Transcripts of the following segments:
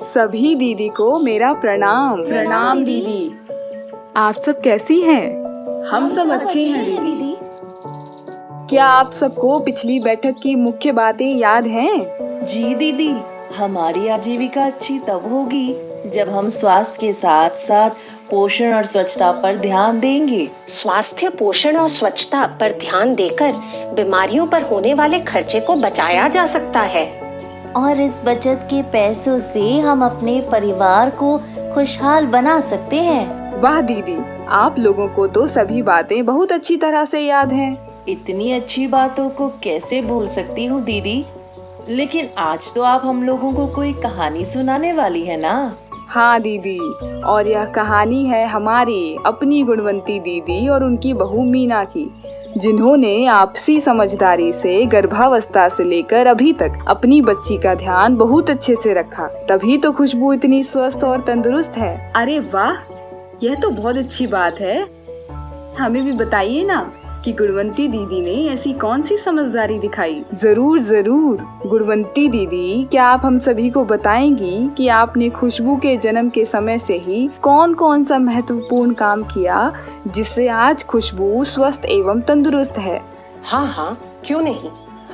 सभी दीदी को मेरा प्रणाम। प्रणाम दीदी। आप सब कैसी हैं? हम सब अच्छे हैं दीदी। क्या आप सबको पिछली बैठक की मुख्य बातें याद हैं? जी दीदी, हमारी आजीविका अच्छी तब होगी जब हम स्वास्थ्य के साथ साथ पोषण और स्वच्छता पर ध्यान देंगे। स्वास्थ्य, पोषण और स्वच्छता पर ध्यान देकर बीमारियों पर होने वाले खर्चे को बचाया जा सकता है। और इस बचत के पैसों से हम अपने परिवार को खुशहाल बना सकते हैं। वाह दीदी, आप लोगों को तो सभी बातें बहुत अच्छी तरह से याद हैं। इतनी अच्छी बातों को कैसे भूल सकती हूँ दीदी। लेकिन आज तो आप हम लोगों को कोई कहानी सुनाने वाली है ना? हाँ दीदी, और यह कहानी है हमारी अपनी गुणवंती दीदी और उनकी बहू मीना की, जिन्होंने आपसी समझदारी से गर्भावस्था से लेकर अभी तक अपनी बच्ची का ध्यान बहुत अच्छे से रखा। तभी तो खुशबू इतनी स्वस्थ और तंदुरुस्त है। अरे वाह, यह तो बहुत अच्छी बात है। हमें भी बताइए ना कि गुणवंती दीदी ने ऐसी कौन सी समझदारी दिखाई। जरूर जरूर। गुणवंती दीदी, क्या आप हम सभी को बताएंगी कि आपने खुशबू के जन्म के समय से ही कौन कौन सा महत्वपूर्ण काम किया जिससे आज खुशबू स्वस्थ एवं तंदुरुस्त है? हाँ, क्यों नहीं।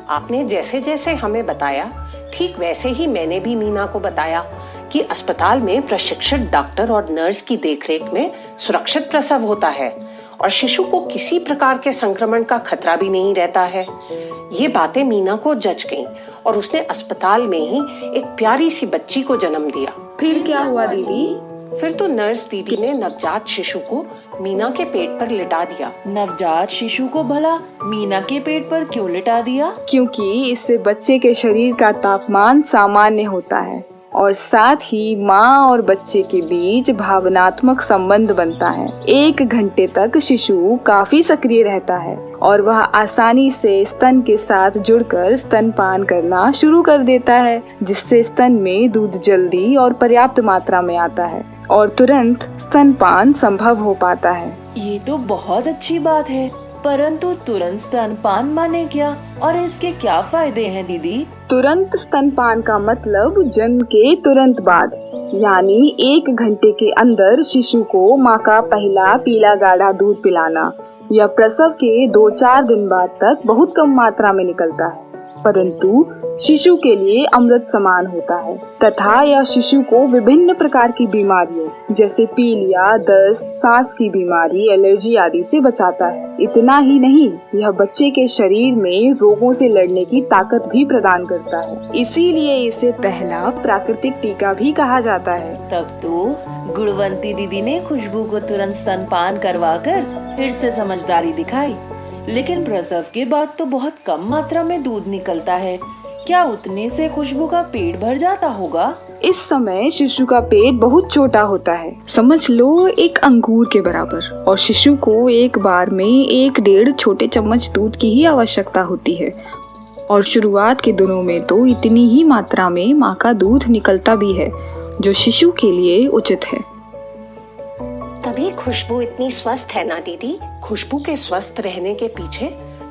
आपने जैसे जैसे हमें बताया, ठीक वैसे ही मैंने भी मीना को बताया कि अस्पताल में प्रशिक्षित डॉक्टर और नर्स की देखरेख में सुरक्षित प्रसव होता है और शिशु को किसी प्रकार के संक्रमण का खतरा भी नहीं रहता है। ये बातें मीना को जच गईं और उसने अस्पताल में ही एक प्यारी सी बच्ची को जन्म दिया। फिर क्या हुआ दीदी? फिर तो नर्स दीदी ने नवजात शिशु को मीना के पेट पर लिटा दिया। नवजात शिशु को भला मीना के पेट पर क्यों लिटा दिया? क्योंकि इससे बच्चे के शरीर का तापमान सामान्य होता है और साथ ही माँ और बच्चे के बीच भावनात्मक संबंध बनता है। 1 घंटे तक शिशु काफी सक्रिय रहता है और वह आसानी से स्तन के साथ जुड़कर स्तनपान करना शुरू कर देता है, जिससे स्तन में दूध जल्दी और पर्याप्त मात्रा में आता है और तुरंत स्तनपान संभव हो पाता है। ये तो बहुत अच्छी बात है, परंतु तुरंत स्तनपान माने क्या और इसके क्या फायदे हैं दीदी? तुरंत स्तनपान का मतलब जन्म के तुरंत बाद, यानी 1 घंटे के अंदर शिशु को माँ का पहला पीला गाढ़ा दूध पिलाना या प्रसव के 2-4 दिन बाद तक बहुत कम मात्रा में निकलता है, परंतु शिशु के लिए अमृत समान होता है तथा यह शिशु को विभिन्न प्रकार की बीमारियों जैसे पीलिया, दस्त, सांस की बीमारी, एलर्जी आदि से बचाता है। इतना ही नहीं, यह बच्चे के शरीर में रोगों से लड़ने की ताकत भी प्रदान करता है, इसीलिए इसे पहला प्राकृतिक टीका भी कहा जाता है। तब तो गुणवंती दीदी ने खुशबू को तुरंत स्तनपान करवाकर फिर से समझदारी दिखाई। लेकिन प्रसव के बाद तो बहुत कम मात्रा में दूध निकलता है, क्या उतने से खुशबू का पेट भर जाता होगा? इस समय शिशु का पेट बहुत छोटा होता है, समझ लो 1 अंगूर के बराबर, और शिशु को एक बार में 1-1.5 छोटे चम्मच दूध की ही आवश्यकता होती है और शुरुआत के दिनों में तो इतनी ही मात्रा में माँ का दूध निकलता भी है जो शिशु के लिए उचित है। तभी खुशबू इतनी स्वस्थ है ना दीदी। खुशबू के स्वस्थ रहने के पीछे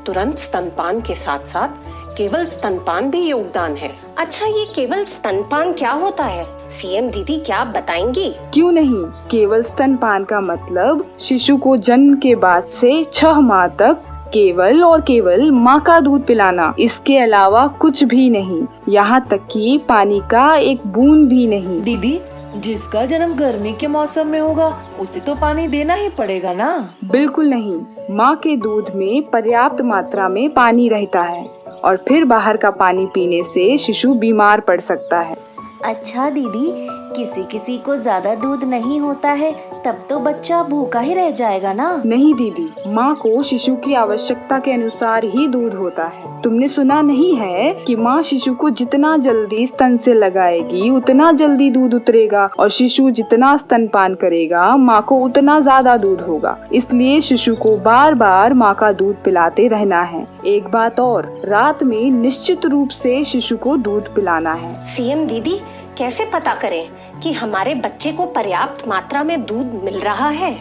तुरंत स्तनपान के साथ साथ केवल स्तनपान भी योगदान है। अच्छा, ये केवल स्तनपान क्या होता है? सीएम दीदी, क्या आप बताएंगी? क्यों नहीं। केवल स्तनपान का मतलब शिशु को जन्म के बाद से 6 माह तक केवल और केवल माँ का दूध पिलाना, इसके अलावा कुछ भी नहीं, यहाँ तक कि पानी का एक बूंद भी नहीं। दीदी, जिसका जन्म गर्मी के मौसम में होगा उसे तो पानी देना ही पड़ेगा ना? बिल्कुल नहीं, माँ के दूध में पर्याप्त मात्रा में पानी रहता है और फिर बाहर का पानी पीने से शिशु बीमार पड़ सकता है। अच्छा दीदी, किसी किसी को ज्यादा दूध नहीं होता है तब तो बच्चा भूखा ही रह जाएगा ना? नहीं दीदी, माँ को शिशु की आवश्यकता के अनुसार ही दूध होता है। तुमने सुना नहीं है कि माँ शिशु को जितना जल्दी स्तन से लगाएगी उतना जल्दी दूध उतरेगा और शिशु जितना स्तनपान करेगा माँ को उतना ज्यादा दूध होगा। इसलिए शिशु को बार बार माँ का दूध पिलाते रहना है। एक बात और, रात में निश्चित रूप से शिशु को दूध पिलाना है। सीएम दीदी, कैसे पता करें कि हमारे बच्चे को पर्याप्त मात्रा में दूध मिल रहा है?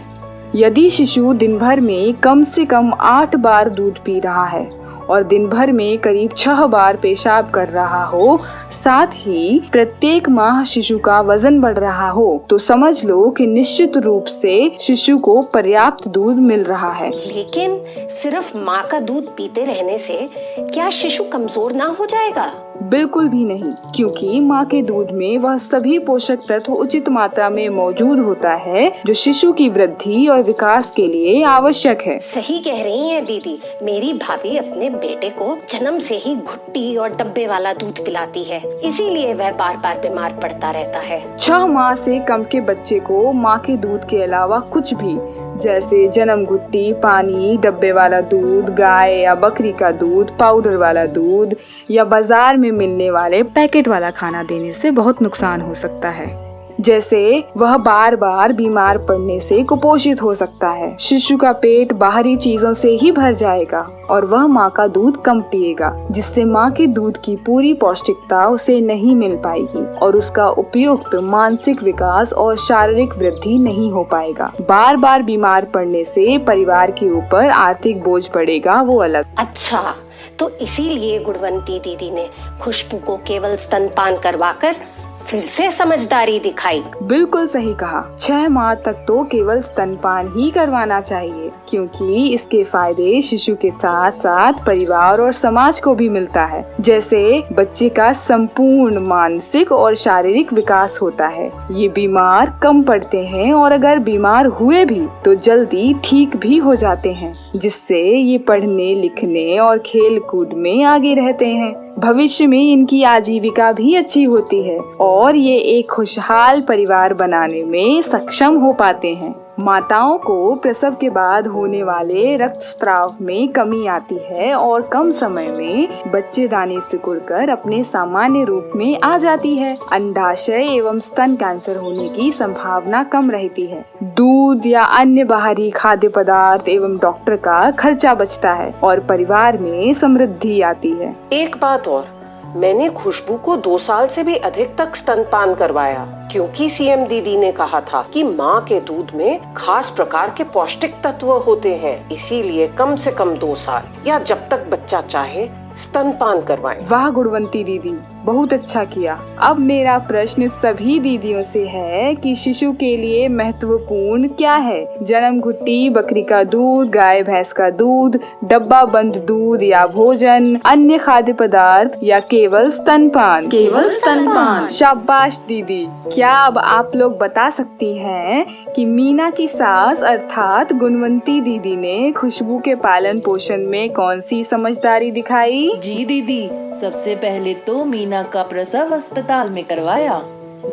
यदि शिशु दिन भर में कम से कम 8 बार दूध पी रहा है और दिन भर में करीब 6 बार पेशाब कर रहा हो, साथ ही प्रत्येक माह शिशु का वजन बढ़ रहा हो, तो समझ लो कि निश्चित रूप से शिशु को पर्याप्त दूध मिल रहा है। लेकिन सिर्फ माँ का दूध पीते रहने से क्या शिशु कमजोर ना हो जाएगा? बिल्कुल भी नहीं, क्योंकि माँ के दूध में वह सभी पोषक तत्व उचित मात्रा में मौजूद होता है जो शिशु की वृद्धि और विकास के लिए आवश्यक है। सही कह रही हैं दीदी। मेरी भाभी अपने बेटे को जन्म से ही घुट्टी और डब्बे वाला दूध पिलाती है, इसीलिए वह बार बार बीमार पड़ता रहता है। 6 माह से कम के बच्चे को माँ के दूध के अलावा कुछ भी, जैसे जन्म घुट्टी, पानी, डब्बे वाला दूध, गाय या बकरी का दूध, पाउडर वाला दूध या बाजार में मिलने वाले पैकेट वाला खाना देने से बहुत नुकसान हो सकता है। जैसे वह बार बार बीमार पड़ने से कुपोषित हो सकता है, शिशु का पेट बाहरी चीजों से ही भर जाएगा और वह माँ का दूध कम पिएगा, जिससे माँ के दूध की पूरी पौष्टिकता उसे नहीं मिल पाएगी और उसका उपयुक्त मानसिक विकास और शारीरिक वृद्धि नहीं हो पाएगा। बार बार बीमार पड़ने से परिवार के ऊपर आर्थिक बोझ पड़ेगा, वो अलग। अच्छा, तो इसीलिए गुणवंती दीदी ने खुशबू को केवल स्तनपान करवाकर फिर से समझदारी दिखाई। बिल्कुल सही कहा। 6 माह तक तो केवल स्तनपान ही करवाना चाहिए, क्योंकि इसके फायदे शिशु के साथ साथ परिवार और समाज को भी मिलता है। जैसे बच्चे का संपूर्ण मानसिक और शारीरिक विकास होता है, ये बीमार कम पड़ते हैं और अगर बीमार हुए भी तो जल्दी ठीक भी हो जाते हैं, जिससे ये पढ़ने लिखने और खेल कूद में आगे रहते हैं। भविष्य में इनकी आजीविका भी अच्छी होती है और ये एक खुशहाल परिवार बनाने में सक्षम हो पाते हैं। माताओं को प्रसव के बाद होने वाले रक्तस्राव में कमी आती है और कम समय में बच्चेदानी सिकुड़कर अपने सामान्य रूप में आ जाती है। अंडाशय एवं स्तन कैंसर होने की संभावना कम रहती है। दूध या अन्य बाहरी खाद्य पदार्थ एवं डॉक्टर का खर्चा बचता है और परिवार में समृद्धि आती है। एक बात और, मैंने खुशबू को 2 साल से भी अधिक तक स्तनपान करवाया, क्योंकि सीएम दीदी ने कहा था कि माँ के दूध में खास प्रकार के पौष्टिक तत्व होते हैं, इसीलिए कम से कम 2 साल या जब तक बच्चा चाहे स्तनपान करवाएं। वाह गुणवंती दीदी, बहुत अच्छा किया। अब मेरा प्रश्न सभी दीदियों से है कि शिशु के लिए महत्वपूर्ण क्या है? जन्म घुट्टी, बकरी का दूध, गाय भैंस का दूध, डब्बा बंद दूध या भोजन, अन्य खाद्य पदार्थ या केवल स्तनपान? केवल स्तनपान। शाबाश दीदी। क्या अब आप लोग बता सकती हैं कि मीना की सास अर्थात गुणवंती दीदी ने खुशबू के पालन पोषण में कौन सी समझदारी दिखाई? जी दीदी, सबसे पहले तो मीना का प्रसव अस्पताल में करवाया,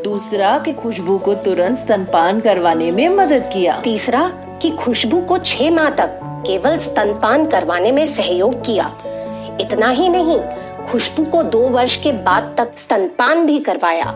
दूसरा कि खुशबू को तुरंत स्तनपान करवाने में मदद किया, तीसरा कि खुशबू को 6 माह तक केवल स्तनपान करवाने में सहयोग किया। इतना ही नहीं, खुशबू को 2 वर्ष के बाद तक स्तनपान भी करवाया।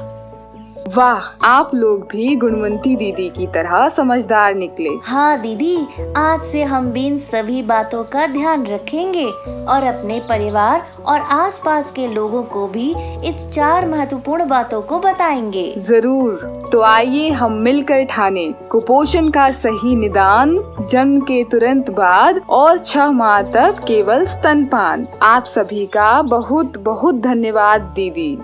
वाह, आप लोग भी गुणवंती दीदी की तरह समझदार निकले। हाँ दीदी, आज से हम भी इन सभी बातों का ध्यान रखेंगे और अपने परिवार और आसपास के लोगों को भी इस 4 महत्वपूर्ण बातों को बताएंगे। जरूर। तो आइए हम मिलकर ठाने कुपोषण का सही निदान, जन्म के तुरंत बाद और 6 माह तक केवल स्तनपान। आप सभी का बहुत बहुत धन्यवाद दीदी।